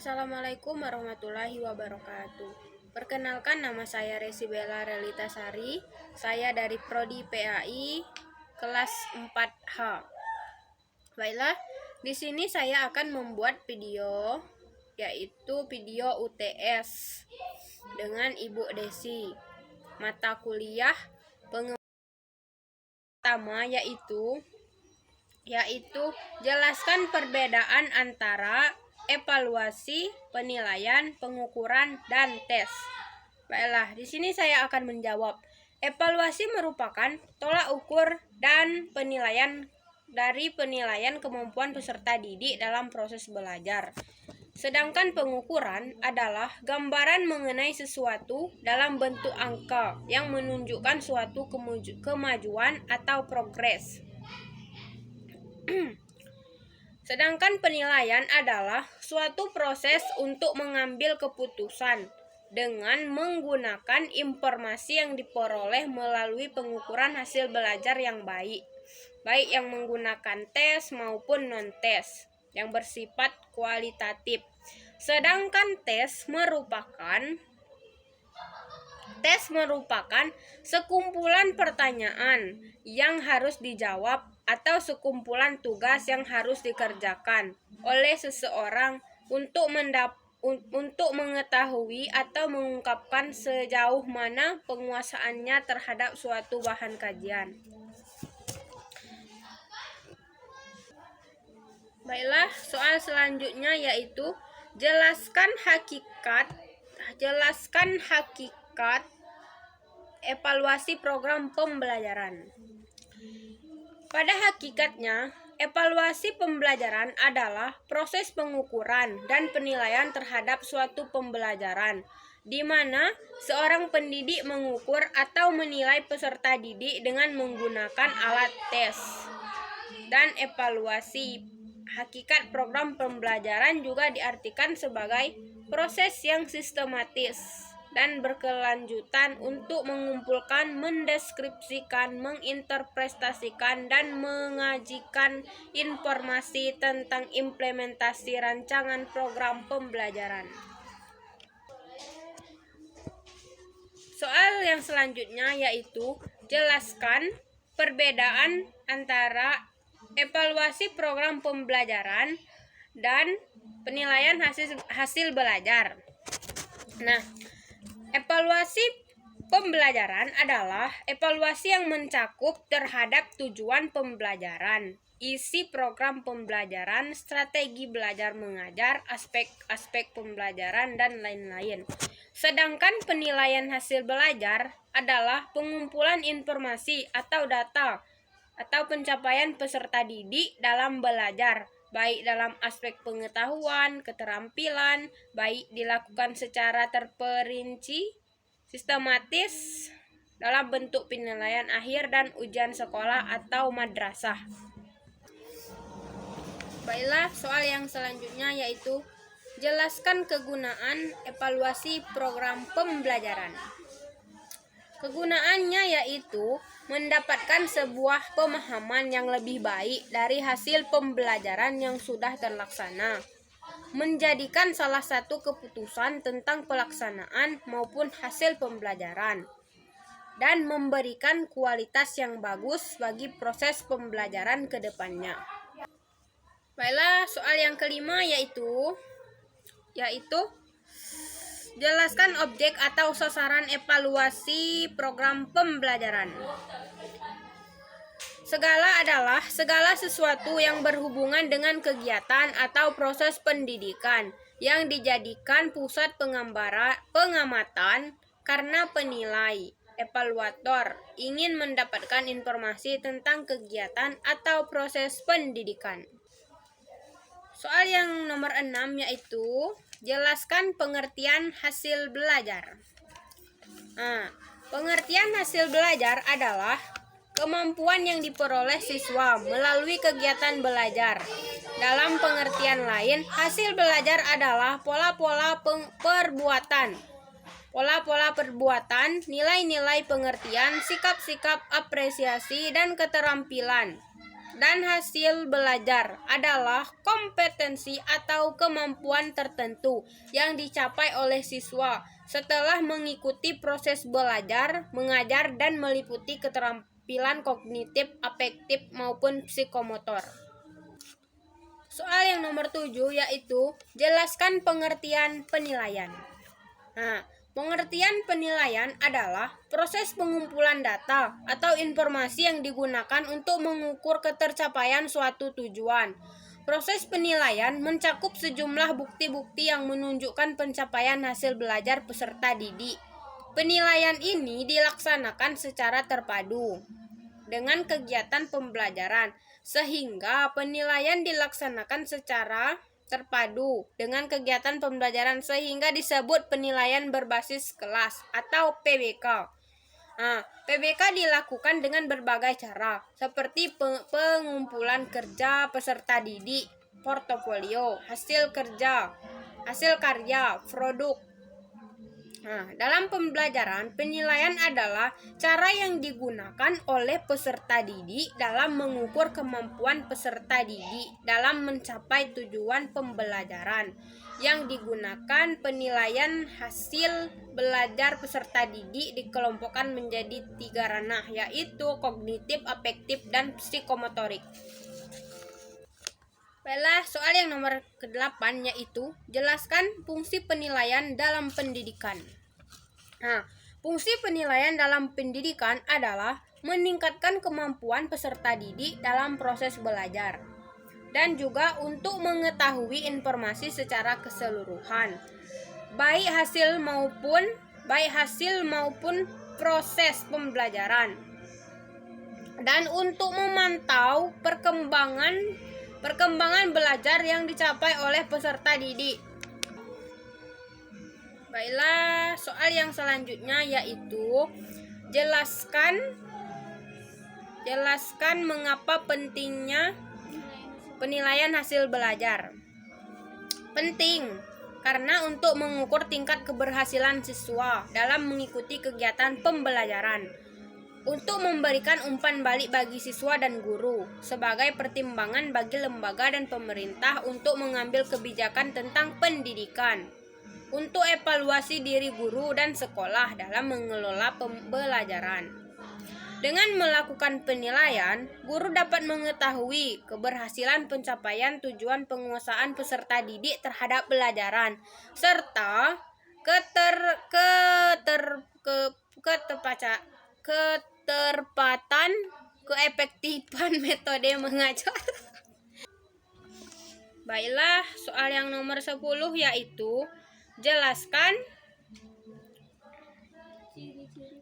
Assalamualaikum warahmatullahi wabarakatuh. Perkenalkan, nama saya Resi Bella Relitasari. Saya dari Prodi PAI kelas 4H. Baiklah, di sini saya akan membuat video, yaitu video UTS dengan Ibu Desi. Mata kuliah pertama yaitu jelaskan perbedaan antara evaluasi, penilaian, pengukuran, dan tes. Baiklah, di sini saya akan menjawab. Evaluasi merupakan tolak ukur dan penilaian dari penilaian kemampuan peserta didik dalam proses belajar. Sedangkan pengukuran adalah gambaran mengenai sesuatu dalam bentuk angka yang menunjukkan suatu kemajuan atau progres. Sedangkan penilaian adalah suatu proses untuk mengambil keputusan dengan menggunakan informasi yang diperoleh melalui pengukuran hasil belajar yang baik yang menggunakan tes maupun non-tes yang bersifat kualitatif. Sedangkan tes merupakan sekumpulan pertanyaan yang harus dijawab atau sekumpulan tugas yang harus dikerjakan oleh seseorang untuk mengetahui atau mengungkapkan sejauh mana penguasaannya terhadap suatu bahan kajian. Baiklah, soal selanjutnya yaitu jelaskan hakikat evaluasi program pembelajaran. Pada hakikatnya, evaluasi pembelajaran adalah proses pengukuran dan penilaian terhadap suatu pembelajaran, di mana seorang pendidik mengukur atau menilai peserta didik dengan menggunakan alat tes dan evaluasi. Hakikat program pembelajaran juga diartikan sebagai proses yang sistematis dan berkelanjutan untuk mengumpulkan, mendeskripsikan, menginterpretasikan, dan mengajikan informasi tentang implementasi rancangan program pembelajaran. Soal yang selanjutnya yaitu jelaskan perbedaan antara evaluasi program pembelajaran dan penilaian hasil belajar. Nah, evaluasi pembelajaran adalah evaluasi yang mencakup terhadap tujuan pembelajaran, isi program pembelajaran, strategi belajar mengajar, aspek-aspek pembelajaran, dan lain-lain. Sedangkan penilaian hasil belajar adalah pengumpulan informasi atau data atau pencapaian peserta didik dalam belajar, baik dalam aspek pengetahuan, keterampilan, baik dilakukan secara terperinci, sistematis, dalam bentuk penilaian akhir dan ujian sekolah atau madrasah. Baiklah, soal yang selanjutnya yaitu jelaskan kegunaan evaluasi program pembelajaran. Kegunaannya yaitu mendapatkan sebuah pemahaman yang lebih baik dari hasil pembelajaran yang sudah terlaksana, menjadikan salah satu keputusan tentang pelaksanaan maupun hasil pembelajaran, dan memberikan kualitas yang bagus bagi proses pembelajaran ke depannya. Baiklah, soal yang kelima yaitu jelaskan objek atau sasaran evaluasi program pembelajaran. Segala adalah segala sesuatu yang berhubungan dengan kegiatan atau proses pendidikan yang dijadikan pusat pengamatan karena penilai, evaluator, ingin mendapatkan informasi tentang kegiatan atau proses pendidikan. Soal yang nomor 6 yaitu jelaskan pengertian hasil belajar. Pengertian hasil belajar adalah kemampuan yang diperoleh siswa melalui kegiatan belajar. Dalam pengertian lain, hasil belajar adalah pola-pola perbuatan, nilai-nilai pengertian, sikap-sikap apresiasi, dan keterampilan dan hasil belajar adalah kompetensi atau kemampuan tertentu yang dicapai oleh siswa setelah mengikuti proses belajar, mengajar, dan meliputi keterampilan kognitif, afektif, maupun psikomotor. Soal yang nomor 7 yaitu jelaskan pengertian penilaian. Nah, pengertian penilaian adalah proses pengumpulan data atau informasi yang digunakan untuk mengukur ketercapaian suatu tujuan. Proses penilaian mencakup sejumlah bukti-bukti yang menunjukkan pencapaian hasil belajar peserta didik. Penilaian ini dilaksanakan secara terpadu dengan kegiatan pembelajaran, sehingga penilaian dilaksanakan secara terpadu dengan kegiatan pembelajaran sehingga disebut penilaian berbasis kelas atau PBK. Nah, PBK dilakukan dengan berbagai cara seperti pengumpulan kerja peserta didik, portofolio, hasil kerja, hasil karya, produk. Nah, dalam pembelajaran, penilaian adalah cara yang digunakan oleh peserta didik dalam mengukur kemampuan peserta didik dalam mencapai tujuan pembelajaran. Yang digunakan penilaian hasil belajar peserta didik dikelompokkan menjadi 3 ranah, yaitu kognitif, afektif, dan psikomotorik. Baiklah, soal yang nomor ke-8 yaitu jelaskan fungsi penilaian dalam pendidikan. Nah, fungsi penilaian dalam pendidikan adalah meningkatkan kemampuan peserta didik dalam proses belajar dan juga untuk mengetahui informasi secara keseluruhan, baik hasil maupun proses pembelajaran, dan untuk memantau perkembangan belajar yang dicapai oleh peserta didik. Baiklah, soal yang selanjutnya yaitu jelaskan mengapa pentingnya penilaian hasil belajar. Penting karena untuk mengukur tingkat keberhasilan siswa dalam mengikuti kegiatan pembelajaran, untuk memberikan umpan balik bagi siswa dan guru, sebagai pertimbangan bagi lembaga dan pemerintah untuk mengambil kebijakan tentang pendidikan, untuk evaluasi diri guru dan sekolah dalam mengelola pembelajaran. Dengan melakukan penilaian, guru dapat mengetahui keberhasilan pencapaian tujuan penguasaan peserta didik terhadap pelajaran, serta keefektifan metode mengajar. Baiklah, soal yang nomor 10 yaitu jelaskan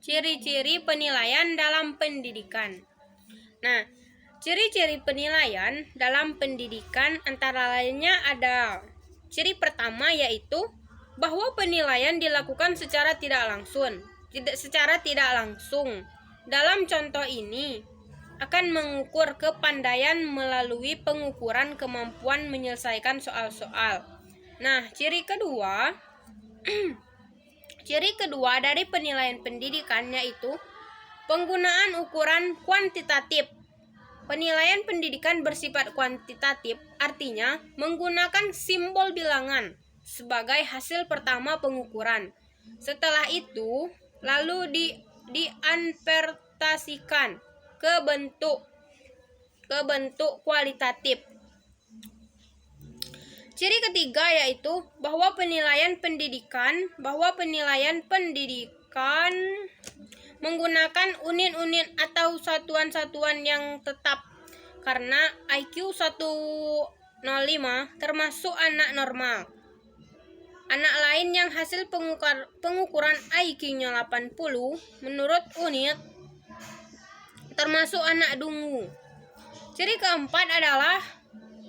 ciri-ciri penilaian dalam pendidikan. Nah, ciri-ciri penilaian dalam pendidikan antara lainnya ada ciri pertama yaitu bahwa penilaian dilakukan secara tidak langsung. Dalam contoh ini akan mengukur kepandaian melalui pengukuran kemampuan menyelesaikan soal-soal. Nah, ciri kedua dari penilaian pendidikan yaitu penggunaan ukuran kuantitatif. Penilaian pendidikan bersifat kuantitatif, artinya menggunakan simbol bilangan sebagai hasil pertama pengukuran. Setelah itu, lalu diinterpretasikan ke bentuk kualitatif. Ciri ketiga yaitu bahwa penilaian pendidikan menggunakan unit-unit atau satuan-satuan yang tetap, karena IQ 105 termasuk anak normal. Anak lain yang hasil pengukuran IQ-nya 80 menurut unit termasuk anak dungu. Ciri keempat adalah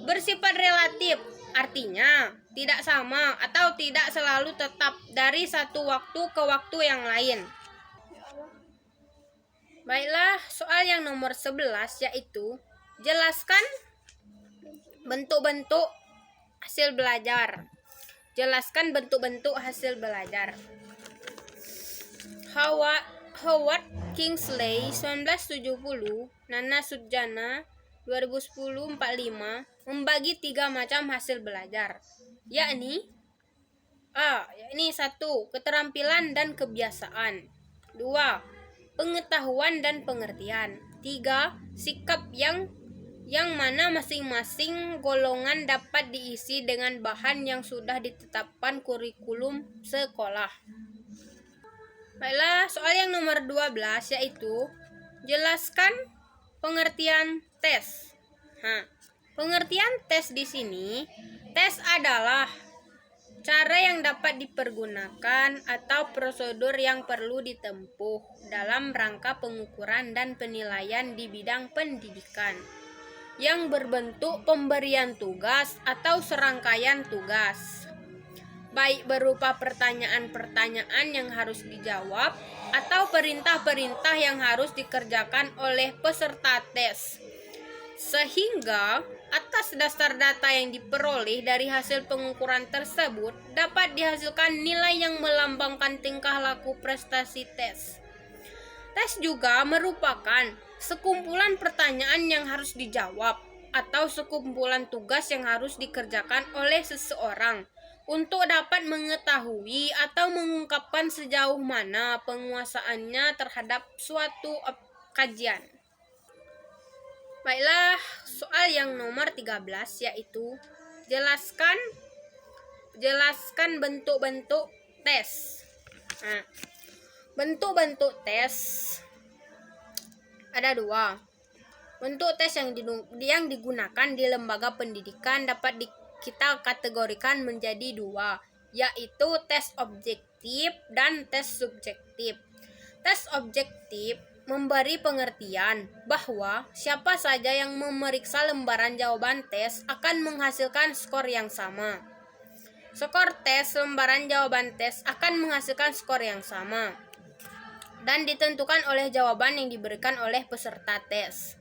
bersifat relatif, artinya tidak sama atau tidak selalu tetap dari satu waktu ke waktu yang lain. Baiklah, soal yang nomor 11 yaitu jelaskan bentuk-bentuk hasil belajar. Jelaskan bentuk-bentuk hasil belajar. Howard Kingsley 1970, Nana Sujana 2010-45 membagi 3 macam hasil belajar, yakni yakni 1. Keterampilan dan kebiasaan. 2. Pengetahuan dan pengertian. 3. Sikap yang mana masing-masing golongan dapat diisi dengan bahan yang sudah ditetapkan kurikulum sekolah. Baiklah, soal yang nomor 12 yaitu jelaskan pengertian tes. Pengertian tes di sini, tes adalah cara yang dapat dipergunakan atau prosedur yang perlu ditempuh dalam rangka pengukuran dan penilaian di bidang pendidikan yang berbentuk pemberian tugas atau serangkaian tugas, baik berupa pertanyaan-pertanyaan yang harus dijawab atau perintah-perintah yang harus dikerjakan oleh peserta tes, sehingga atas dasar data yang diperoleh dari hasil pengukuran tersebut dapat dihasilkan nilai yang melambangkan tingkah laku prestasi tes. Tes juga merupakan sekumpulan pertanyaan yang harus dijawab atau sekumpulan tugas yang harus dikerjakan oleh seseorang untuk dapat mengetahui atau mengungkapkan sejauh mana penguasaannya terhadap suatu kajian. Baiklah, soal yang nomor 13 yaitu jelaskan bentuk-bentuk tes. Bentuk-bentuk tes ada 2. Bentuk tes yang digunakan di lembaga pendidikan dapat kita kategorikan menjadi 2, yaitu tes objektif dan tes subjektif. Tes objektif memberi pengertian bahwa siapa saja yang memeriksa lembaran jawaban tes akan menghasilkan skor yang sama. Skor tes lembaran jawaban tes akan menghasilkan skor yang sama dan ditentukan oleh jawaban yang diberikan oleh peserta tes.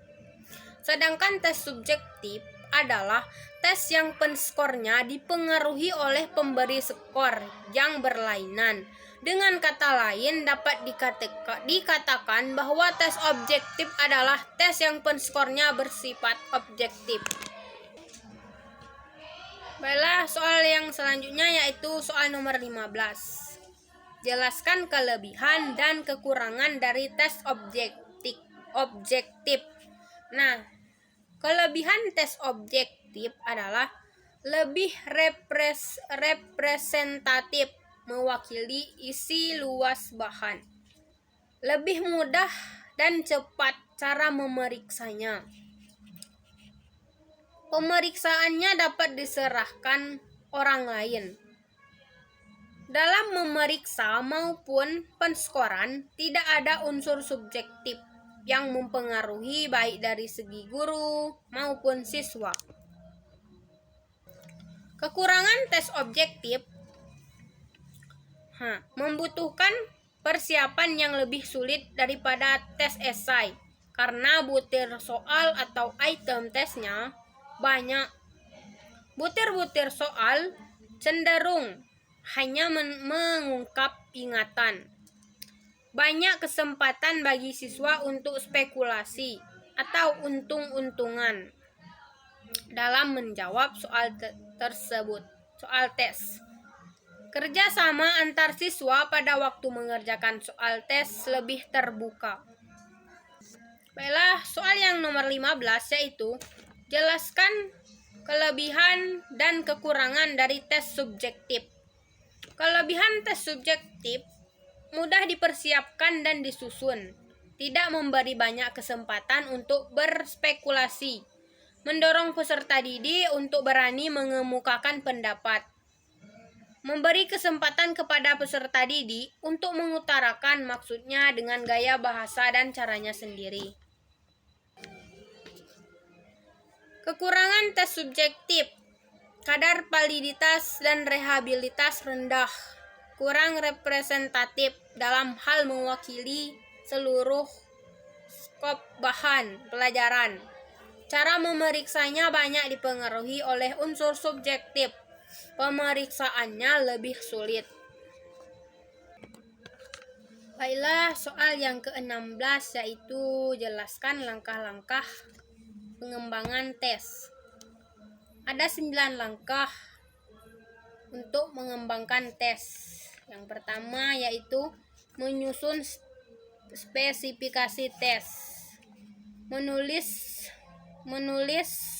Sedangkan tes subjektif adalah tes yang penskornya dipengaruhi oleh pemberi skor yang berlainan. Dengan kata lain, dapat dikatakan bahwa tes objektif adalah tes yang penskornya bersifat objektif. Baiklah, soal yang selanjutnya yaitu soal nomor 15. Jelaskan kelebihan dan kekurangan dari tes objektif. Nah, kelebihan tes objektif adalah lebih representatif, mewakili isi luas bahan, lebih mudah dan cepat cara memeriksanya. Pemeriksaannya dapat diserahkan orang lain. Dalam memeriksa maupun penskoran, tidak ada unsur subjektif yang mempengaruhi baik dari segi guru maupun siswa. Kekurangan tes objektif membutuhkan persiapan yang lebih sulit daripada tes esai karena butir soal atau item tesnya banyak. Butir-butir soal cenderung hanya mengungkap ingatan. Banyak kesempatan bagi siswa untuk spekulasi atau untung-untungan dalam menjawab soal tersebut, soal tes. Kerjasama antar siswa pada waktu mengerjakan soal tes lebih terbuka. Baiklah, soal yang nomor 15 yaitu jelaskan kelebihan dan kekurangan dari tes subjektif. Kelebihan tes subjektif mudah dipersiapkan dan disusun, tidak memberi banyak kesempatan untuk berspekulasi, mendorong peserta didik untuk berani mengemukakan pendapat, memberi kesempatan kepada peserta didik untuk mengutarakan maksudnya dengan gaya bahasa dan caranya sendiri. Kekurangan tes subjektif: kadar validitas dan rehabilitas rendah, kurang representatif dalam hal mewakili seluruh skop bahan pelajaran. Cara memeriksanya banyak dipengaruhi oleh unsur subjektif. Pemeriksaannya lebih sulit. Baiklah, soal yang ke-16 yaitu jelaskan langkah-langkah pengembangan tes. Ada 9 langkah untuk mengembangkan tes. Yang pertama yaitu menyusun spesifikasi tes, menulis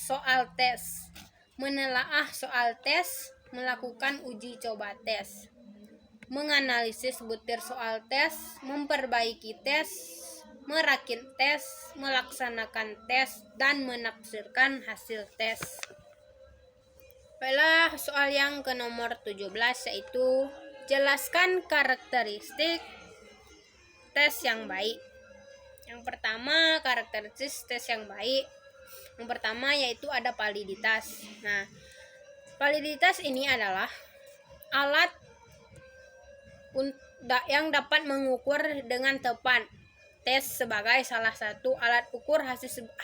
soal tes, menelaah soal tes, melakukan uji coba tes, menganalisis butir soal tes, memperbaiki tes, merakit tes, melaksanakan tes, dan menafsirkan hasil tes. Baiklah, soal yang ke nomor 17 yaitu jelaskan karakteristik tes yang baik. Yang pertama, karakteristik tes yang baik. Yang pertama yaitu ada validitas. Nah, validitas ini adalah alat yang dapat mengukur dengan tepat. Tes sebagai salah satu alat ukur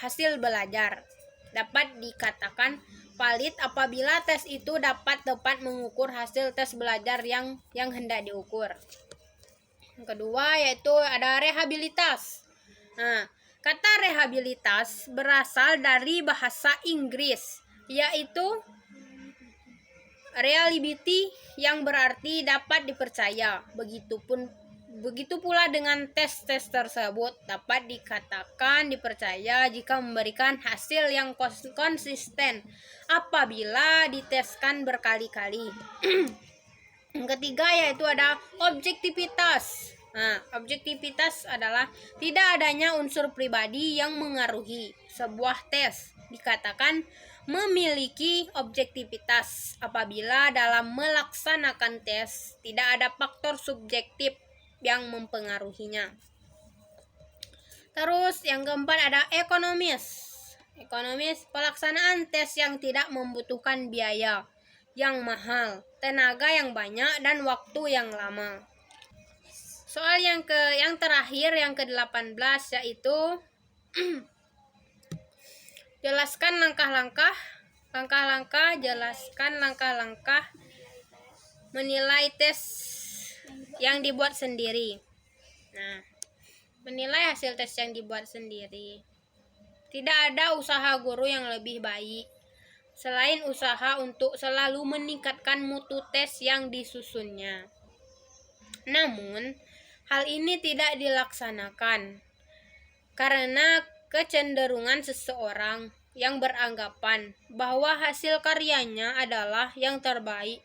hasil belajar. Dapat dikatakan valid apabila tes itu dapat tepat mengukur hasil tes belajar yang hendak diukur. Yang kedua yaitu ada rehabilitas. Nah, kata rehabilitas berasal dari bahasa Inggris, yaitu reliability yang berarti dapat dipercaya. Begitu pula dengan tes-tes tersebut dapat dikatakan dipercaya jika memberikan hasil yang konsisten apabila diteskan berkali-kali. Yang ketiga yaitu ada objektivitas. Nah, objektivitas adalah tidak adanya unsur pribadi yang mengaruhi sebuah tes. Dikatakan memiliki objektivitas apabila dalam melaksanakan tes tidak ada faktor subjektif yang mempengaruhinya. Terus yang keempat ada ekonomis. Ekonomis, pelaksanaan tes yang tidak membutuhkan biaya yang mahal, tenaga yang banyak, dan waktu yang lama. Soal yang terakhir yang ke-18 yaitu jelaskan langkah-langkah menilai tes yang dibuat sendiri. Nah, menilai hasil tes yang dibuat sendiri. Tidak ada usaha guru yang lebih baik selain usaha untuk selalu meningkatkan mutu tes yang disusunnya. Namun, hal ini tidak dilaksanakan karena kecenderungan seseorang yang beranggapan bahwa hasil karyanya adalah yang terbaik,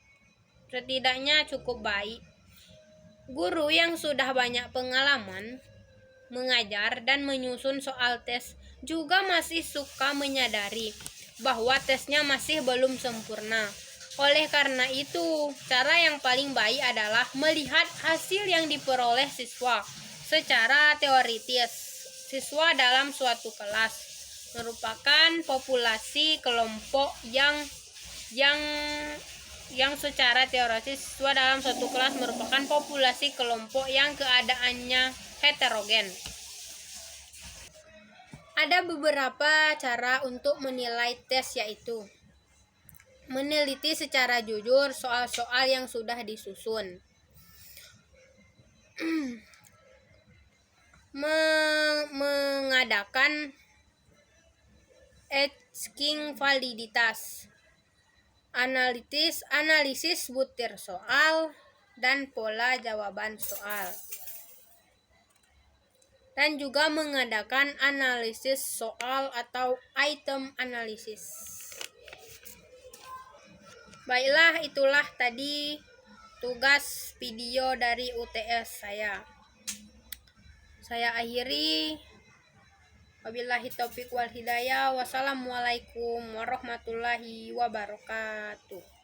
setidaknya cukup baik. Guru yang sudah banyak pengalaman mengajar dan menyusun soal tes juga masih suka menyadari bahwa tesnya masih belum sempurna. Oleh karena itu, cara yang paling baik adalah melihat hasil yang diperoleh siswa secara teoritis. Siswa dalam suatu kelas merupakan populasi kelompok yang secara teoritis siswa dalam suatu kelas merupakan populasi kelompok yang keadaannya heterogen. Ada beberapa cara untuk menilai tes yaitu meneliti secara jujur soal-soal yang sudah disusun, mengadakan asking validitas, analisis butir soal dan pola jawaban soal, dan juga mengadakan analisis soal atau item analisis. Baiklah, itulah tadi tugas video dari UTS saya. Saya akhiri. Wabillahi taufiq wal hidayah. Wassalamualaikum warahmatullahi wabarakatuh.